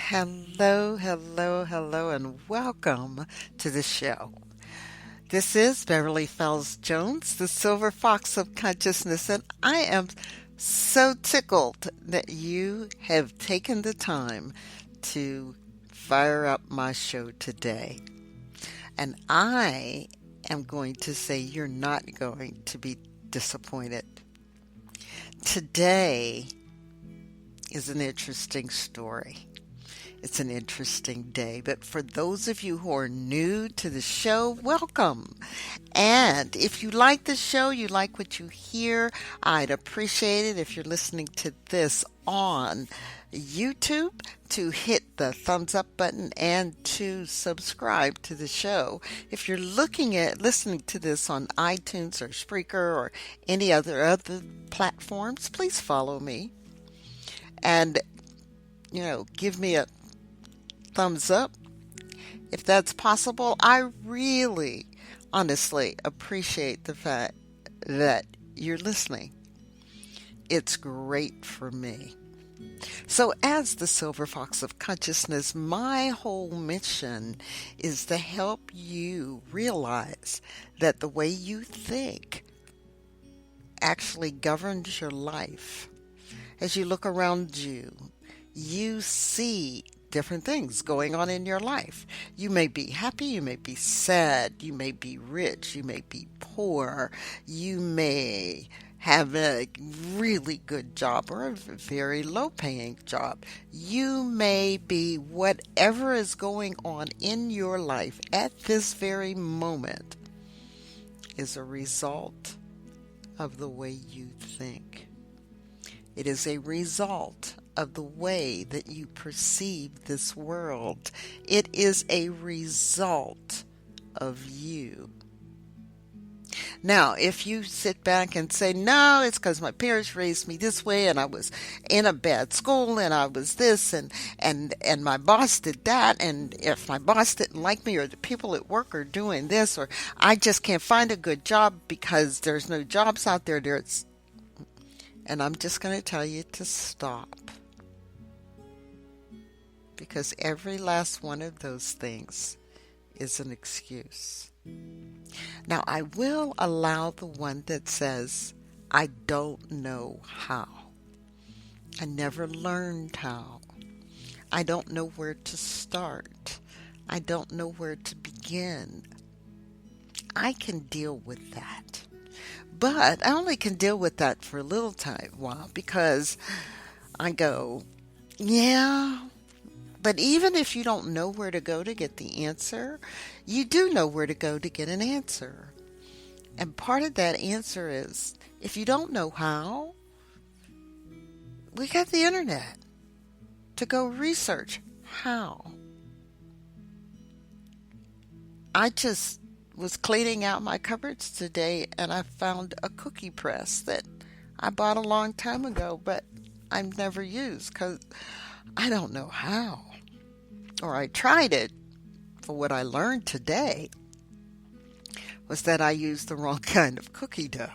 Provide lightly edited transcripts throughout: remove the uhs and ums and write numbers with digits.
Hello, hello, hello, and welcome to the show. This is Beverly-Fells-Jones, the Silver Fox of Consciousness, and I am so tickled that you have taken the time to fire up my show today. And I am going to say you're not going to be disappointed. Today is an interesting story. It's an interesting day, but for those of you who are new to the show, welcome. And if you like the show, you like what you hear, I'd appreciate it if you're listening to this on YouTube to hit the thumbs up button and to subscribe to the show. If you're listening to this on iTunes or Spreaker or any other platforms, please follow me and give me a thumbs up if that's possible. I really, honestly appreciate the fact that you're listening. It's great for me. So as the Silver Fox of Consciousness, my whole mission is to help you realize that the way you think actually governs your life. As you look around you, you see different things going on in your life. You may be happy, you may be sad, you may be rich, you may be poor, you may have a really good job or a very low paying job. You may be whatever is going on in your life at this very moment is a result of the way you think. It is a result of the way that you perceive this world. It is a result of you. Now, if you sit back and say, no, it's because my parents raised me this way and I was in a bad school and I was this and my boss did that, and if my boss didn't like me or the people at work are doing this, or I just can't find a good job because there's no jobs out there, and I'm just going to tell you to stop. Because every last one of those things is an excuse. Now, I will allow the one that says, I don't know how. I never learned how. I don't know where to start. I don't know where to begin. I can deal with that. But I only can deal with that for a little while, because I go, yeah. But even if you don't know where to go to get the answer, you do know where to go to get an answer. And part of that answer is, if you don't know how, we got the internet to go research how. I just was cleaning out my cupboards today and I found a cookie press that I bought a long time ago, but I've never used because I don't know how. Or I tried it, for what I learned today was that I used the wrong kind of cookie dough.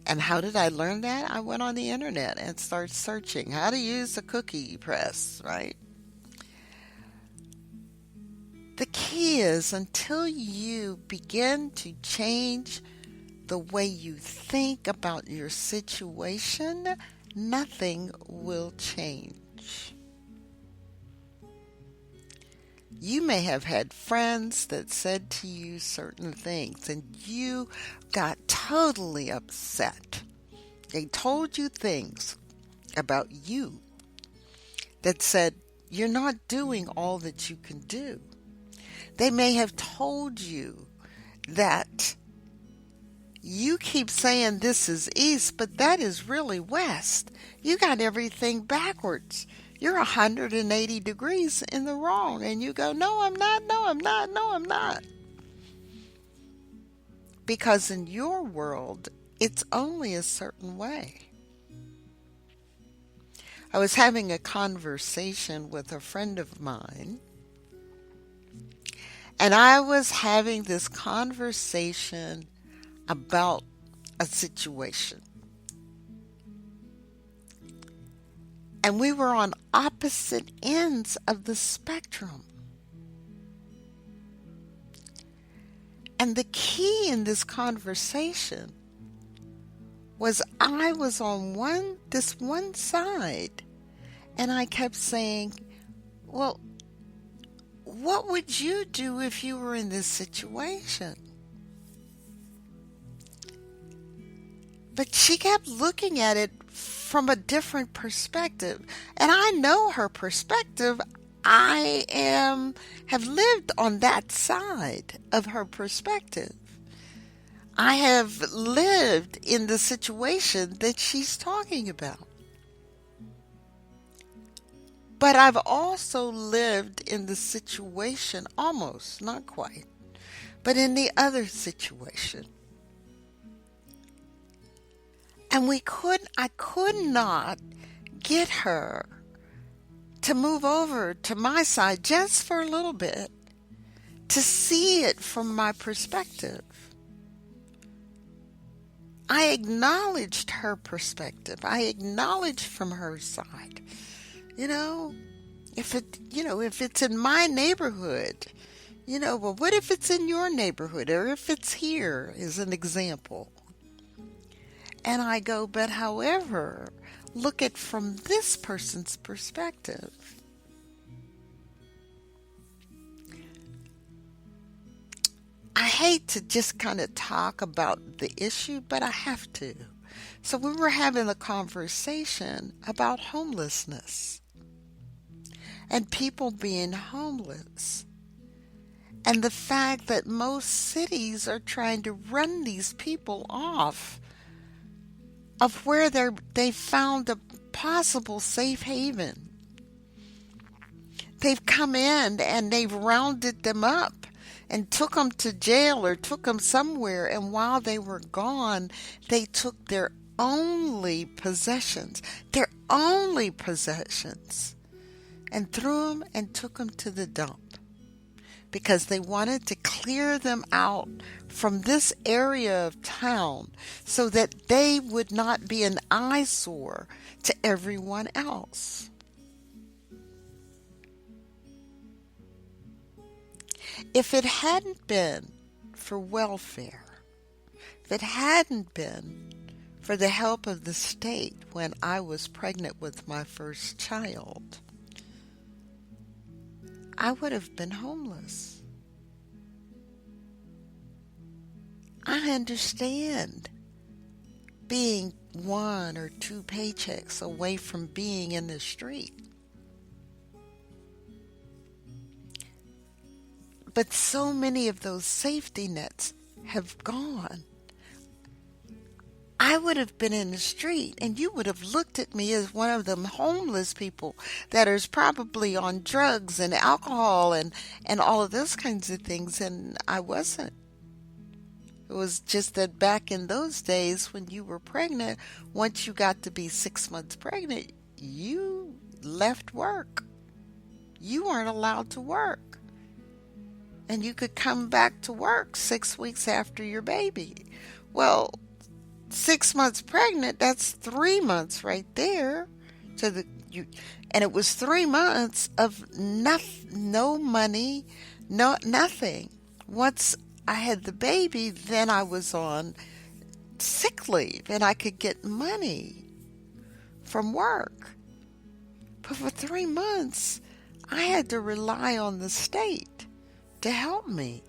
And how did I learn that? I went on the internet and started searching how to use a cookie press, right? The key is, until you begin to change the way you think about your situation, nothing will change. You may have had friends that said to you certain things and you got totally upset. They told you things about you that said you're not doing all that you can do. They may have told you that you keep saying this is east, but that is really west. You got everything backwards. You're 180 degrees in the wrong. And you go, no, I'm not, no, I'm not, no, I'm not. Because in your world, it's only a certain way. I was having a conversation with a friend of mine, and I was having this conversation about a situation. And we were on opposite ends of the spectrum. And the key in this conversation was I was on this one side, and I kept saying, well, what would you do if you were in this situation? But she kept looking at it from a different perspective. And I know her perspective. Have lived on that side of her perspective. I have lived in the situation that she's talking about. But I've also lived in the situation, almost, not quite, but in the other situation. And I could not get her to move over to my side just for a little bit to see it from my perspective. I acknowledged her perspective. I acknowledged from her side. If it's in my neighborhood, well, what if it's in your neighborhood, or if it's here, as an example? And I go, but however, look at from this person's perspective. I hate to just kind of talk about the issue, but I have to. So we were having a conversation about homelessness and people being homeless, and the fact that most cities are trying to run these people off of where they found a possible safe haven. They've come in and they've rounded them up and took them to jail or took them somewhere, and while they were gone, they took their only possessions, and threw them and took them to the dump because they wanted to clear them out from this area of town so that they would not be an eyesore to everyone else. If it hadn't been for welfare, if it hadn't been for the help of the state when I was pregnant with my first child, I would have been homeless. I understand being 1 or 2 paychecks away from being in the street. But so many of those safety nets have gone. I would have been in the street, and you would have looked at me as one of them homeless people that is probably on drugs and alcohol and all of those kinds of things, and I wasn't. It was just that back in those days when you were pregnant, once you got to be 6 months pregnant, you left work. You weren't allowed to work. And you could come back to work 6 weeks after your baby. Well, 6 months pregnant, that's 3 months right there. And it was 3 months of no money, nothing. Once I had the baby, then I was on sick leave and I could get money from work. But for 3 months, I had to rely on the state to help me.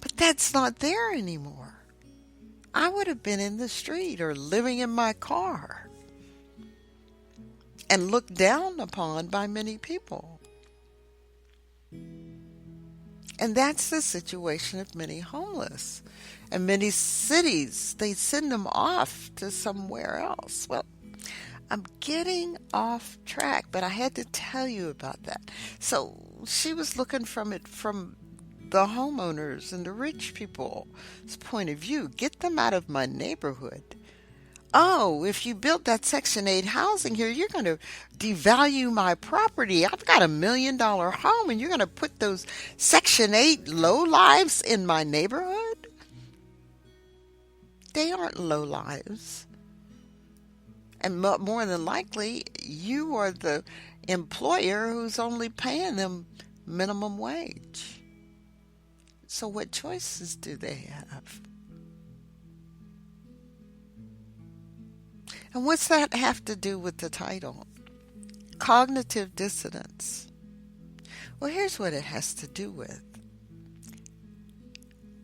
But that's not there anymore. I would have been in the street or living in my car and looked down upon by many people. And that's the situation of many homeless. And many cities, they send them off to somewhere else. Well, I'm getting off track, but I had to tell you about that. So she was looking from the homeowners and the rich people's point of view. Get them out of my neighborhood. Oh, if you build that Section 8 housing here, you're going to devalue my property. I've got $1 million home, and you're going to put those Section 8 lowlives in my neighborhood? They aren't lowlives. And more than likely, you are the employer who's only paying them minimum wage. So what choices do they have? And what's that have to do with the title? Cognitive dissonance. Well, here's what it has to do with.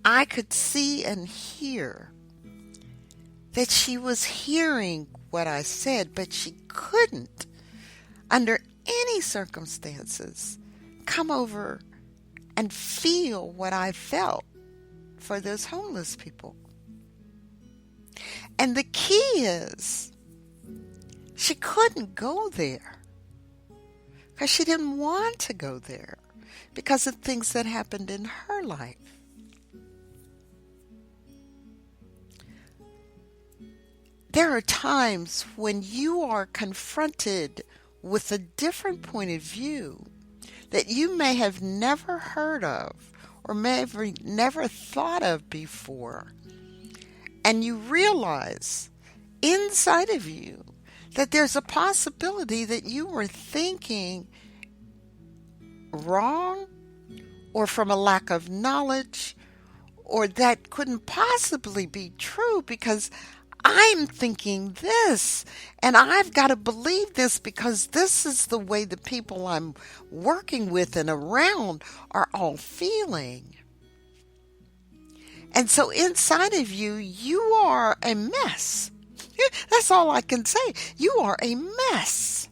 I could see and hear that she was hearing what I said, but she couldn't, under any circumstances, come over and feel what I felt for those homeless people. And the key is, she couldn't go there because she didn't want to go there because of things that happened in her life. There are times when you are confronted with a different point of view that you may have never heard of or may have never thought of before. And you realize inside of you that there's a possibility that you were thinking wrong or from a lack of knowledge, or that couldn't possibly be true because I'm thinking this, and I've got to believe this because this is the way the people I'm working with and around are all feeling. And so inside of you, you are a mess. That's all I can say. You are a mess.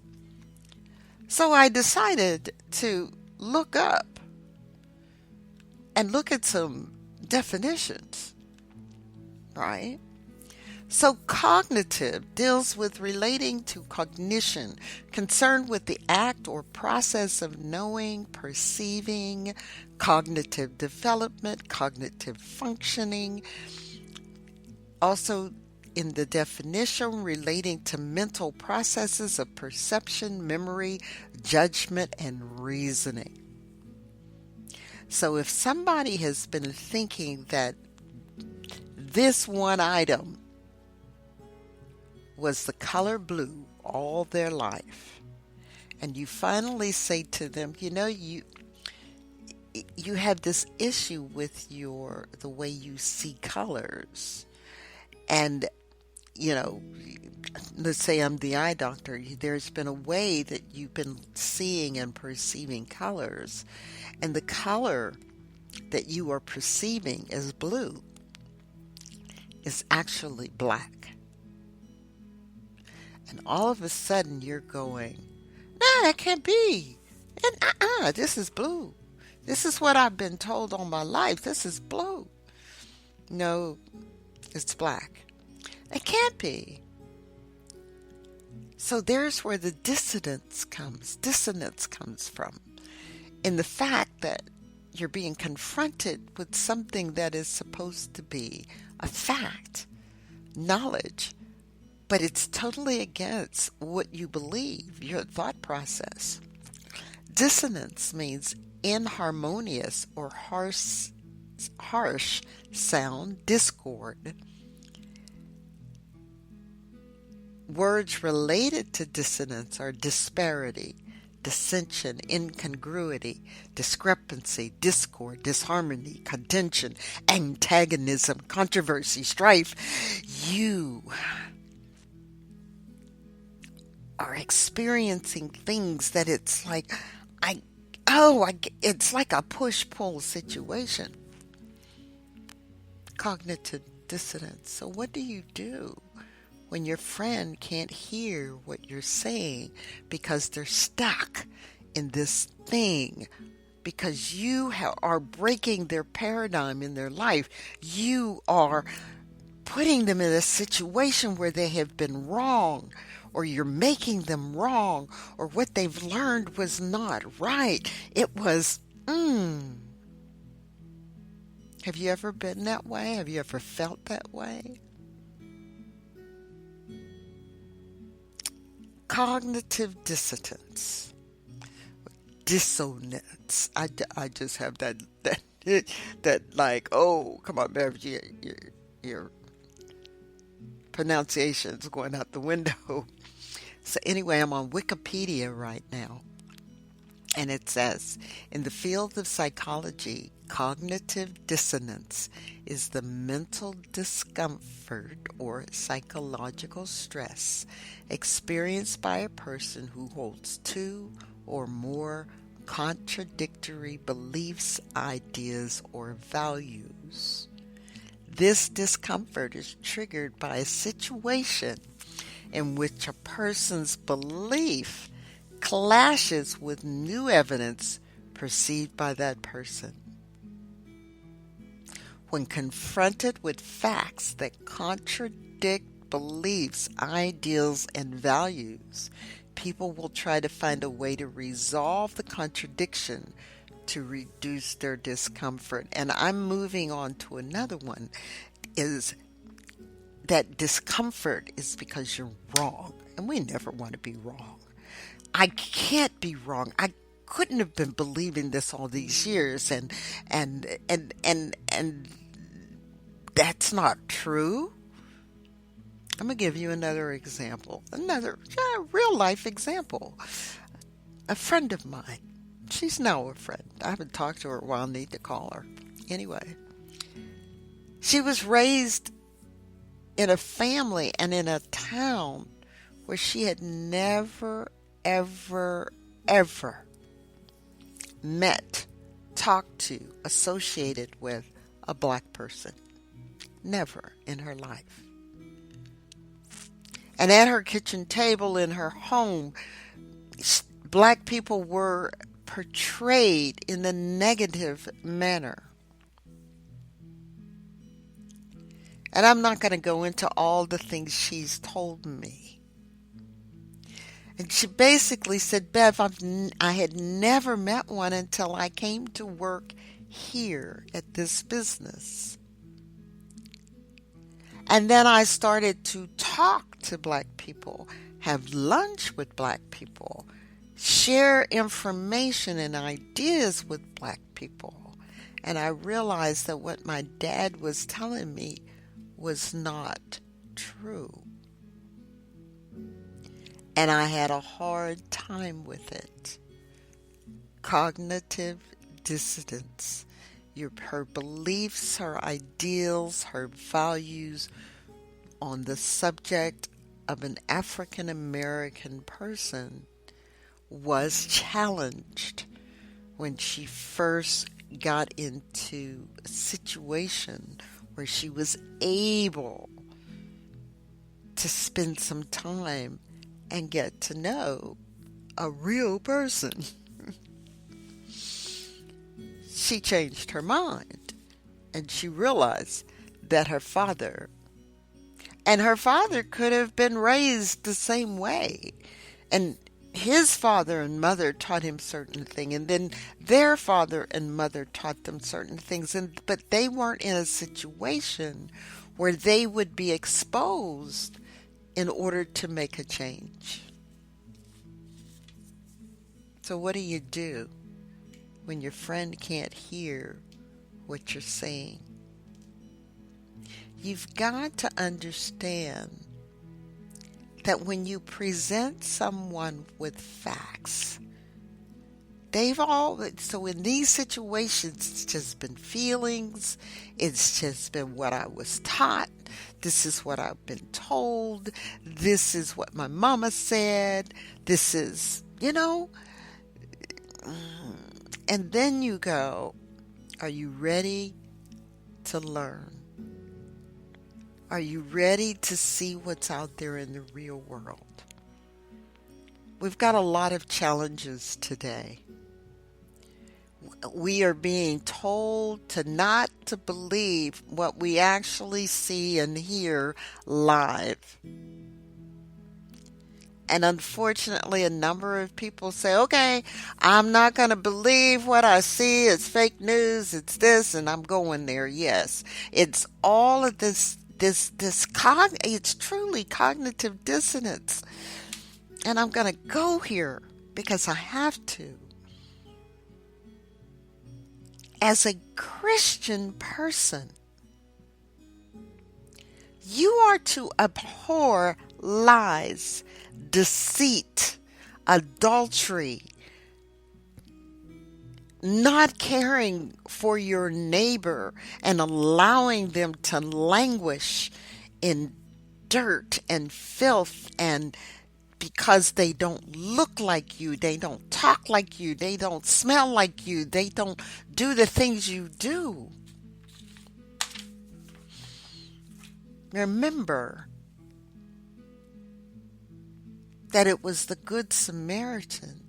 So I decided to look up and look at some definitions, right? So cognitive deals with relating to cognition, concerned with the act or process of knowing, perceiving, cognitive development, cognitive functioning. Also in the definition, relating to mental processes of perception, memory, judgment, and reasoning. So if somebody has been thinking that this one item was the color blue all their life, and you finally say to them, you have this issue with the way you see colors, and let's say I'm the eye doctor. There's been a way that you've been seeing and perceiving colors, and the color that you are perceiving as blue is actually black. And all of a sudden you're going, no, that can't be. And this is blue. This is what I've been told all my life. This is blue. No, it's black. It can't be. So there's where the dissonance comes from. In the fact that you're being confronted with something that is supposed to be a fact, knowledge, but it's totally against what you believe, your thought process. Dissonance means inharmonious or harsh sound, discord. Words related to dissonance are disparity, dissension, incongruity, discrepancy, discord, disharmony, contention, antagonism, controversy, strife. You are experiencing things that it's like, it's like a push-pull situation. Cognitive dissonance. So what do you do when your friend can't hear what you're saying because they're stuck in this thing? Because you are breaking their paradigm in their life. You are putting them in a situation where they have been wrong, or you're making them wrong, or what they've learned was not right. It was, Have you ever been that way? Have you ever felt that way? Cognitive dissonance. Dissonance. I just have that like, oh, come on, Beverly, your pronunciation's going out the window. So anyway, I'm on Wikipedia right now. And it says, in the field of psychology, cognitive dissonance is the mental discomfort or psychological stress experienced by a person who holds two or more contradictory beliefs, ideas, or values. This discomfort is triggered by a situation in which a person's belief clashes with new evidence perceived by that person. When confronted with facts that contradict beliefs, ideals, and values, people will try to find a way to resolve the contradiction to reduce their discomfort. And I'm moving on to another one, is that discomfort is because you're wrong. And we never want to be wrong. I can't be wrong. I couldn't have been believing this all these years, and that's not true. I'm gonna give you another example, another real life example. A friend of mine. She's now a friend. I haven't talked to her a while. Need to call her. Anyway, she was raised in a family and in a town where she had never ever met, talked to, associated with a black person. Never in her life. And at her kitchen table in her home, black people were portrayed in a negative manner. And I'm not going to go into all the things she's told me. And she basically said, Bev, I had never met one until I came to work here at this business. And then I started to talk to black people, have lunch with black people, share information and ideas with black people. And I realized that what my dad was telling me was not true. And I had a hard time with it. Cognitive dissonance. Her beliefs, her ideals, her values on the subject of an African American person was challenged when she first got into a situation where she was able to spend some time and get to know a real person. She changed her mind, and she realized that her father could have been raised the same way, and his father and mother taught him certain things, and then their father and mother taught them certain things, but they weren't in a situation where they would be exposed in order to make a change. So what do when your friend can't hear what you're saying? You've got to understand that when you present someone with facts, so in these situations, it's just been feelings, it's just been what I was taught, this is what I've been told, this is what my mama said, this is, and then you go, are you ready to learn? Are you ready to see what's out there in the real world? We've got a lot of challenges today. We are being told not to believe what we actually see and hear live. And unfortunately, a number of people say, okay, I'm not going to believe what I see. It's fake news. It's this, and I'm going there. Yes, it's all of this. It's truly cognitive dissonance. And I'm going to go here because I have to. As a Christian person, you are to abhor lies deceit, adultery, not caring for your neighbor and allowing them to languish in dirt and filth, and because they don't look like you, they don't talk like you, they don't smell like you, they don't do the things you do. Remember that it was the Good Samaritan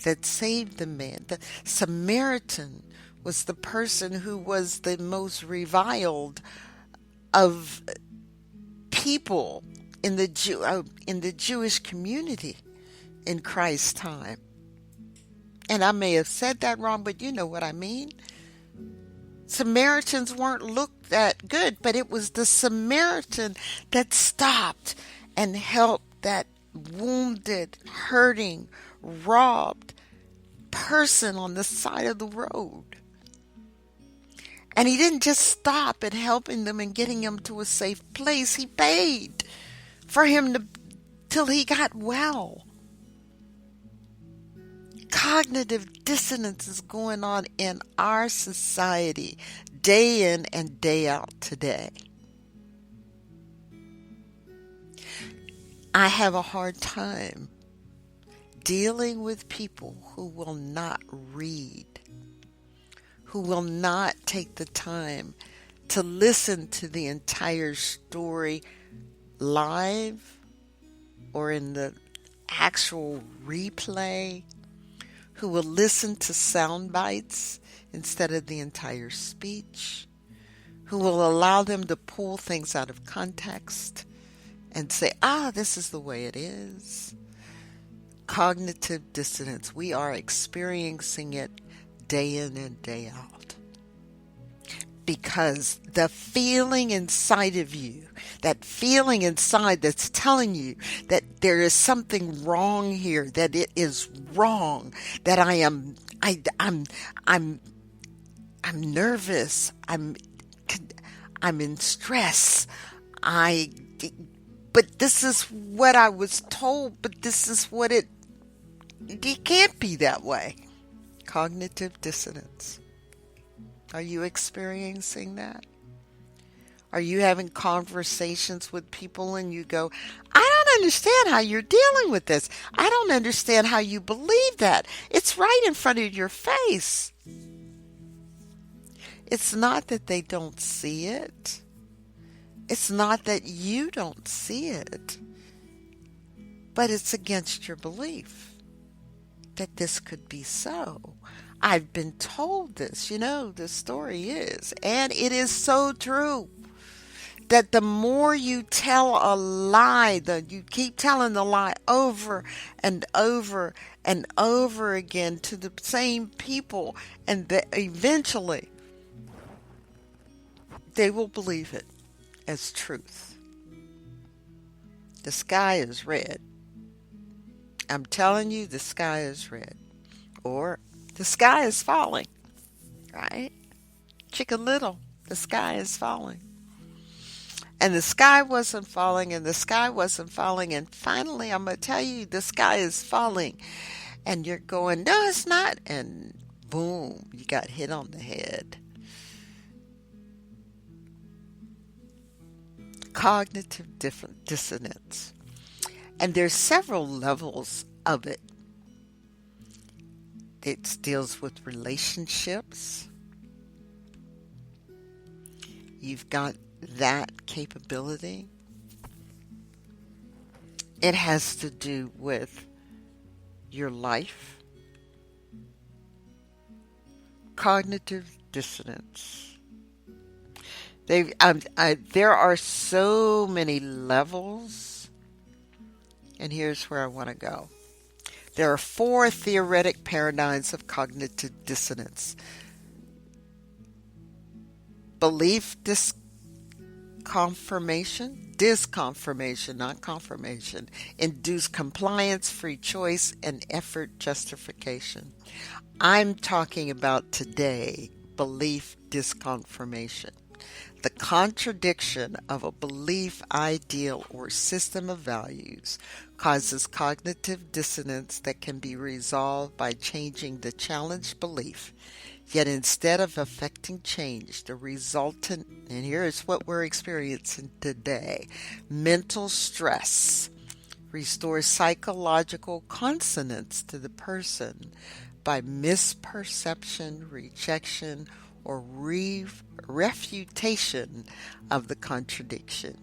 that saved the man. The Samaritan was the person who was the most reviled of people in the Jewish community in Christ's time. And I may have said that wrong, but you know what I mean. Samaritans weren't looked that good, but it was the Samaritan that stopped and helped that wounded, hurting, robbed person on the side of the road. And he didn't just stop at helping them and getting them to a safe place. He paid for him till he got well. Cognitive dissonance is going on in our society day in and day out today. I have a hard time dealing with people who will not read, who will not take the time to listen to the entire story live or in the actual replay, who will listen to sound bites instead of the entire speech, who will allow them to pull things out of context and say, this is the way it is. Cognitive dissonance. We are experiencing it day in and day out. Because the feeling inside of you, that feeling inside that's telling you that there is something wrong here, that it is wrong, that I'm nervous, I'm in stress, but this is what I was told, but this is what it can't be that way. Cognitive dissonance. Are you experiencing that? Are you having conversations with people and you go, I don't understand how you're dealing with this. I don't understand how you believe that. It's right in front of your face. It's not that they don't see it. It's not that you don't see it. But it's against your belief that this could be so. I've been told this, the story is, and it is so true, that the more you tell a lie, that you keep telling the lie over and over and over again to the same people, and that eventually they will believe it as truth. The sky is red. I'm telling you, the sky is red. Or the sky is falling, right? Chicken Little, the sky is falling. And the sky wasn't falling, and the sky wasn't falling, and finally I'm going to tell you the sky is falling. And you're going, no, it's not. And boom, you got hit on the head. Cognitive dissonance. And there's several levels of it. It deals with relationships. You've got that capability. It has to do with your life. Cognitive dissonance. There are so many levels, and here's where I want to go. There are 4 theoretic paradigms of cognitive dissonance. Belief disconfirmation, not confirmation, induced compliance, free choice, and effort justification. I'm talking about today, belief disconfirmation. the contradiction of a belief, ideal, or system of values causes cognitive dissonance that can be resolved by changing the challenged belief. Yet instead of affecting change, the resultant, and here is what we're experiencing today, mental stress restores psychological consonance to the person by misperception, rejection, or refutation of the contradiction.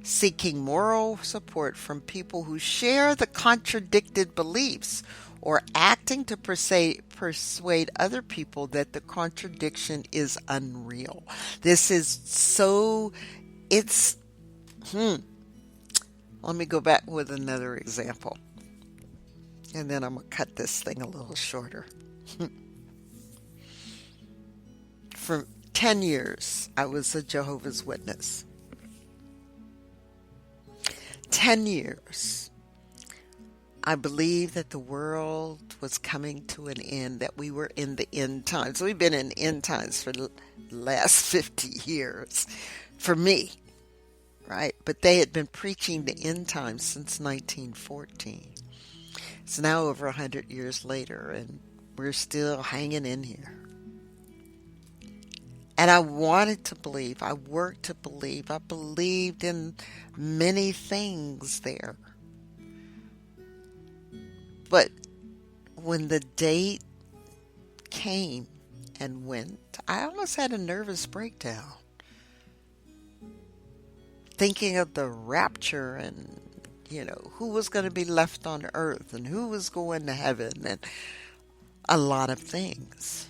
Seeking moral support from people who share the contradicted beliefs or acting to persuade other people that the contradiction is unreal. This is so, it's, let me go back with another example. And then I'm going to cut this thing a little shorter. For 10 years, I was a Jehovah's Witness. 10 years. I believed that the world was coming to an end, that we were in the end times. We've been in end times for the last 50 years, for me, right? But they had been preaching the end times since 1914. It's now over 100 years later, and we're still hanging in here. And I wanted to believe. I worked to believe. I believed in many things there. But when the date came and went, I almost had a nervous breakdown. Thinking of the rapture and, who was going to be left on earth and who was going to heaven and a lot of things.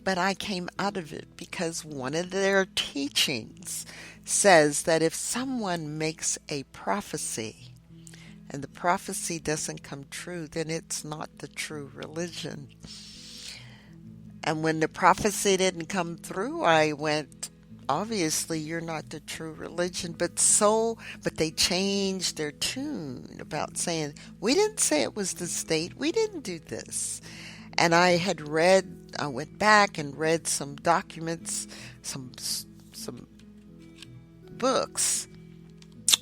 But I came out of it because one of their teachings says that if someone makes a prophecy and the prophecy doesn't come true, then it's not the true religion. And when the prophecy didn't come through, I went, obviously you're not the true religion. But they changed their tune about saying, we didn't say it was the state. We didn't do this. And I went back and read some documents, some books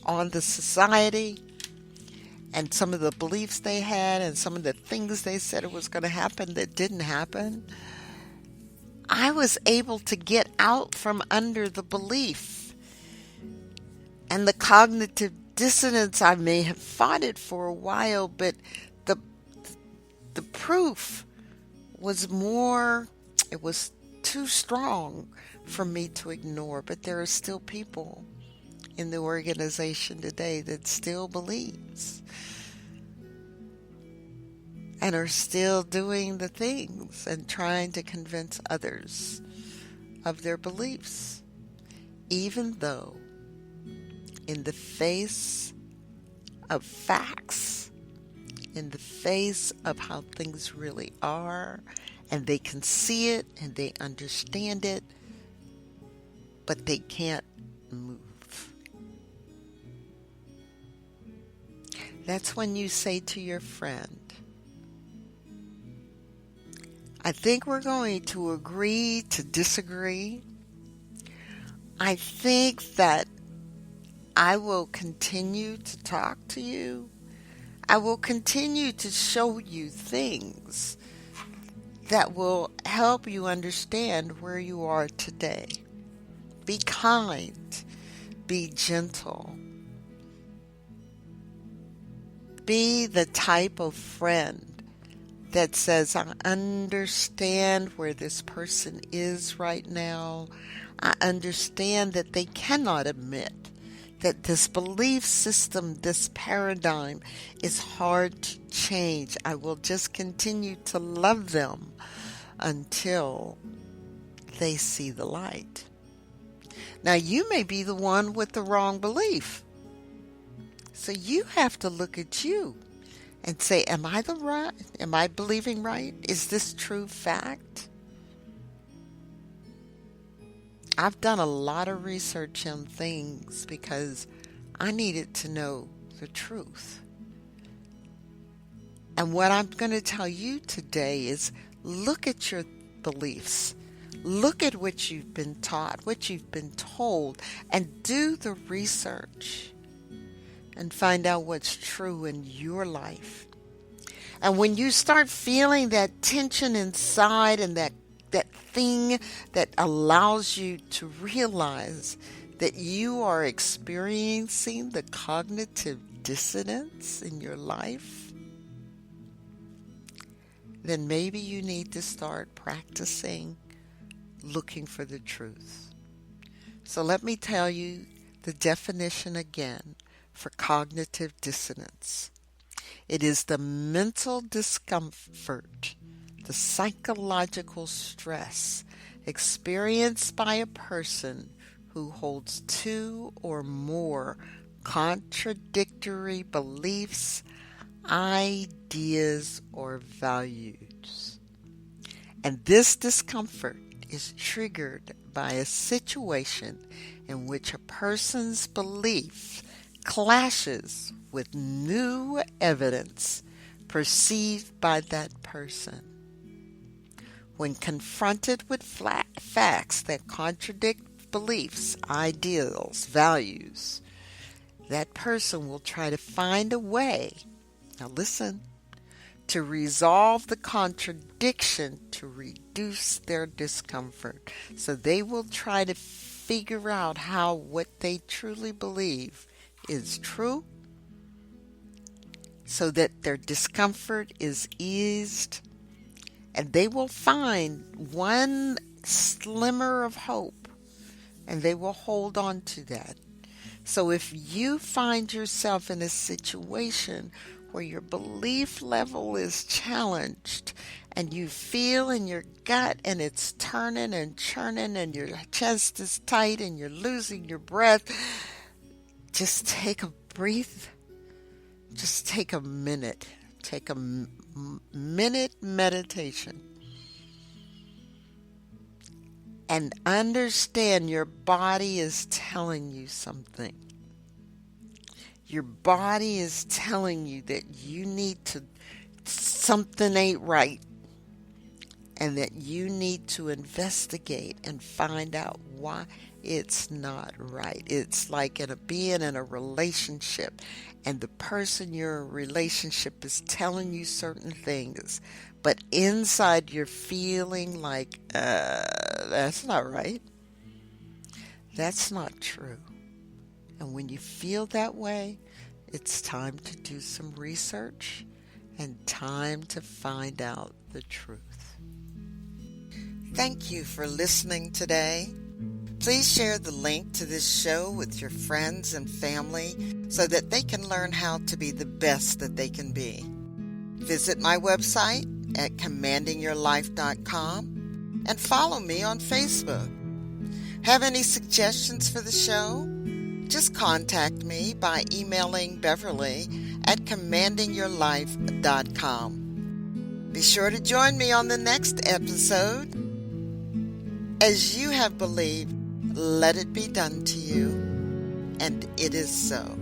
on the society and some of the beliefs they had and some of the things they said it was going to happen that didn't happen. I was able to get out from under the belief. And the cognitive dissonance, I may have fought it for a while, but the proof was it was too strong for me to ignore. But there are still people in the organization today that still believes and are still doing the things and trying to convince others of their beliefs, even though in the face of facts, in the face of how things really are, and they can see it and they understand it, but they can't move. That's when you say to your friend, I think we're going to agree to disagree. I think that I will continue to talk to you. I will continue to show you things that will help you understand where you are today. Be kind. Be gentle. Be the type of friend that says, I understand where this person is right now. I understand that they cannot admit that this belief system, this paradigm is hard to change. I will just continue to love them until they see the light. Now, you may be the one with the wrong belief. So you have to look at you and say, am I believing right? Is this true fact? I've done a lot of research on things because I needed to know the truth. And what I'm going to tell you today is look at your beliefs. Look at what you've been taught, what you've been told, and do the research and find out what's true in your life. And when you start feeling that tension inside and that thing that allows you to realize that you are experiencing the cognitive dissonance in your life, then maybe you need to start practicing looking for the truth. So let me tell you the definition again for cognitive dissonance. It is the mental discomfort, the psychological stress experienced by a person who holds two or more contradictory beliefs, ideas, or values. And this discomfort is triggered by a situation in which a person's belief clashes with new evidence perceived by that person. When confronted with facts that contradict beliefs, ideals, values, that person will try to find a way, now listen, to resolve the contradiction to reduce their discomfort. So they will try to figure out how what they truly believe is true so that their discomfort is eased, and they will find one slimmer of hope and they will hold on to that. So if you find yourself in a situation where your belief level is challenged and you feel in your gut and it's turning and churning and your chest is tight and you're losing your breath, just take a breath. Just take a minute. Take a minute meditation. And understand your body is telling you something. Your body is telling you that you need to, something ain't right. And that you need to investigate and find out why it's not right. It's like being in a relationship and the person you're in a relationship is telling you certain things, but inside you're feeling like, that's not right. That's not true. And when you feel that way, it's time to do some research and time to find out the truth. Thank you for listening today. Please share the link to this show with your friends and family so that they can learn how to be the best that they can be. Visit my website at commandingyourlife.com and follow me on Facebook. Have any suggestions for the show? Just contact me by emailing Beverly at commandingyourlife.com. Be sure to join me on the next episode. As you have believed, let it be done to you, and it is so.